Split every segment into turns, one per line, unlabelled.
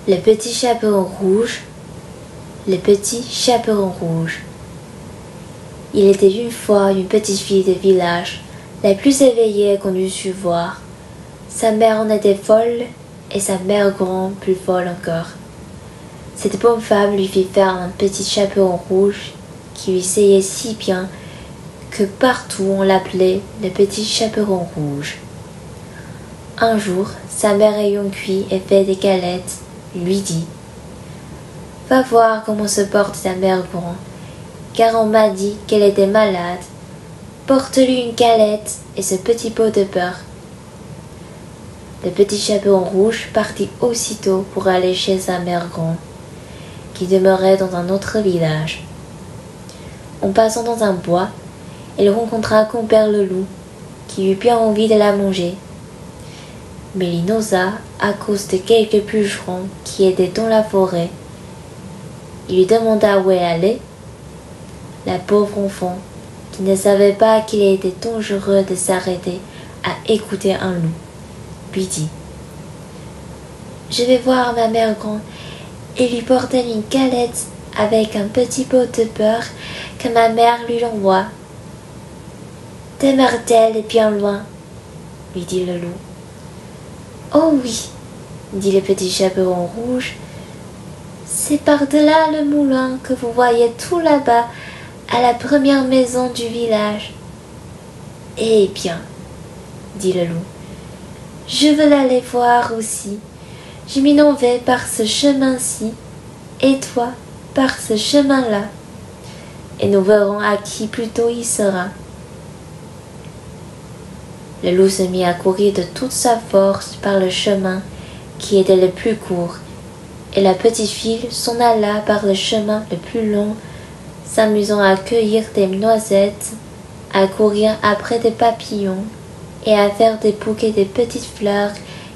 Le petit chaperon rouge, le petit chaperon rouge. Il était une fois une petite fille de village, la plus éveillée qu'on eût su voir. Sa mère en était folle et sa mère grand plus folle encore. Cette bonne femme lui fit faire un petit chaperon rouge qui lui seyait si bien que partout on l'appelait le petit chaperon rouge. Un jour, sa mère ayant cuit et fait des galettes, lui dit « Va voir comment se porte ta mère grand, car on m'a dit qu'elle était malade. Porte-lui une galette et ce petit pot de beurre. » Le petit chaperon rouge partit aussitôt pour aller chez sa mère grand, qui demeurait dans un autre village. En passant dans un bois, il rencontra compère le loup, qui eut bien envie de la manger. Mais il n'osa à cause de quelques bûcherons qui étaient dans la forêt. Il lui demanda où elle allait. La pauvre enfant, qui ne savait pas qu'il était dangereux de s'arrêter à écouter un loup, lui dit « Je vais voir ma mère grand et lui porter une galette avec un petit pot de beurre que ma mère lui envoie. » « Demeure-t-elle bien loin ?» lui dit le loup. « Oh oui, » dit le petit chaperon rouge, « c'est par-delà le moulin que vous voyez tout là-bas à la première maison du village. » « Eh bien, » dit le loup, « je veux l'aller voir aussi. Je m'en vais par ce chemin-ci, et toi par ce chemin-là, et nous verrons à qui plus tôt il sera. » Le loup se mit à courir de toute sa force par le chemin qui était le plus court, et la petite fille s'en alla par le chemin le plus long, s'amusant à cueillir des noisettes, à courir après des papillons et à faire des bouquets de petites fleurs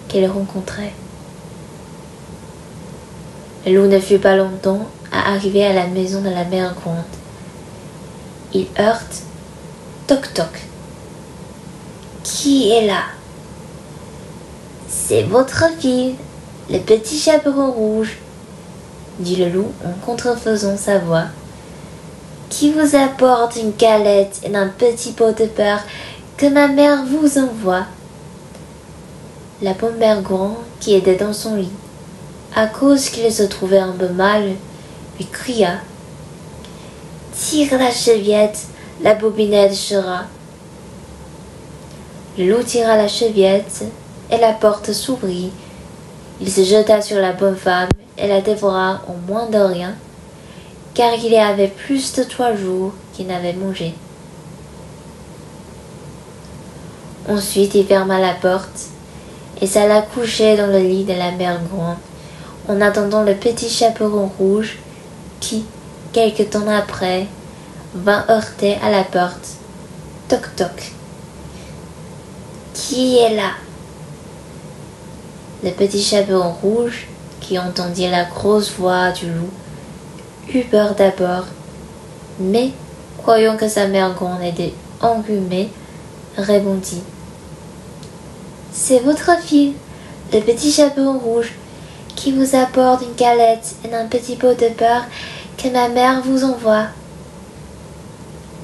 qu'elle rencontrait. Le loup ne fut pas longtemps à arriver à la maison de la mère grande. Il heurte « Toc toc !»« Qui est là ?»« C'est votre fille, le petit chaperon rouge, » dit le loup en contrefaisant sa voix, « qui vous apporte une galette et un petit pot de beurre que ma mère vous envoie. » La bonne mère grand, qui était dans son lit, à cause qu'il se trouvait un peu mal, lui cria « Tire la chevillette, la bobinette sera. » Le loup tira la chevillette et la porte s'ouvrit. Il se jeta sur la bonne femme et la dévora en moins de rien, car il y avait plus de 3 jours qu'il n'avait mangé. Ensuite il ferma la porte et s'alla coucher dans le lit de la mère grande, en attendant le petit chaperon rouge qui, quelque temps après, vint heurter à la porte. Toc toc. Qui est là? Le petit chaperon rouge, qui entendit la grosse voix du loup, eut peur d'abord, mais, croyant que sa mère grande était enrhumée, répondit « C'est votre fille, le petit chaperon rouge, qui vous apporte une galette et un petit pot de beurre que ma mère vous envoie. »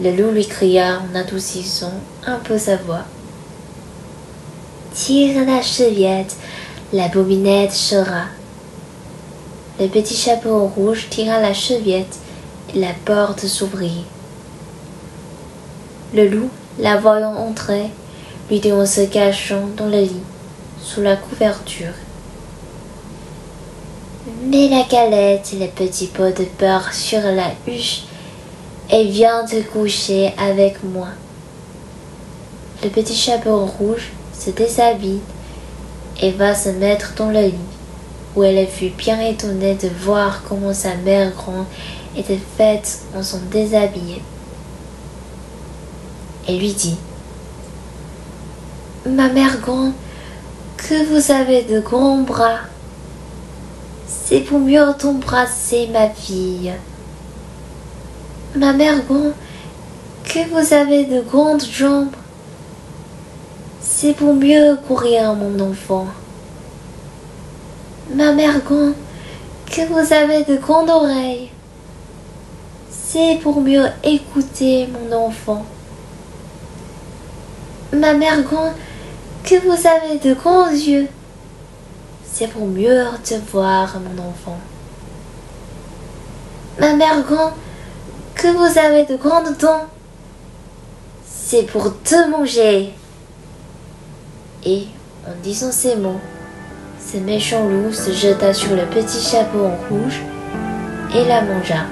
Le loup lui cria en adoucissant un peu sa voix. « Tire la chevillette, la bobinette sera. » Le petit chaperon rouge tira la chevillette et la porte s'ouvrit. Le loup, la voyant entrer, lui dit en se cachant dans le lit, sous la couverture. « Mets la galette et le petit pot de beurre sur la huche et viens te coucher avec moi. » Le petit chaperon rouge se déshabille et va se mettre dans le lit, où elle fut bien étonnée de voir comment sa mère grande était faite en son déshabillé. Elle lui dit « Ma mère grande, que vous avez de grands bras. C'est pour mieux t'embrasser, ma fille. Ma mère grande, que vous avez de grandes jambes. C'est pour mieux courir, mon enfant. Ma mère grande, que vous avez de grandes oreilles. C'est pour mieux écouter, mon enfant. Ma mère grand, que vous avez de grands yeux. C'est pour mieux te voir, mon enfant. Ma mère grand, que vous avez de grandes dents. C'est pour te manger. Et, en disant ces mots, ce méchant loup se jeta sur le petit chapeau en rouge et la mangea.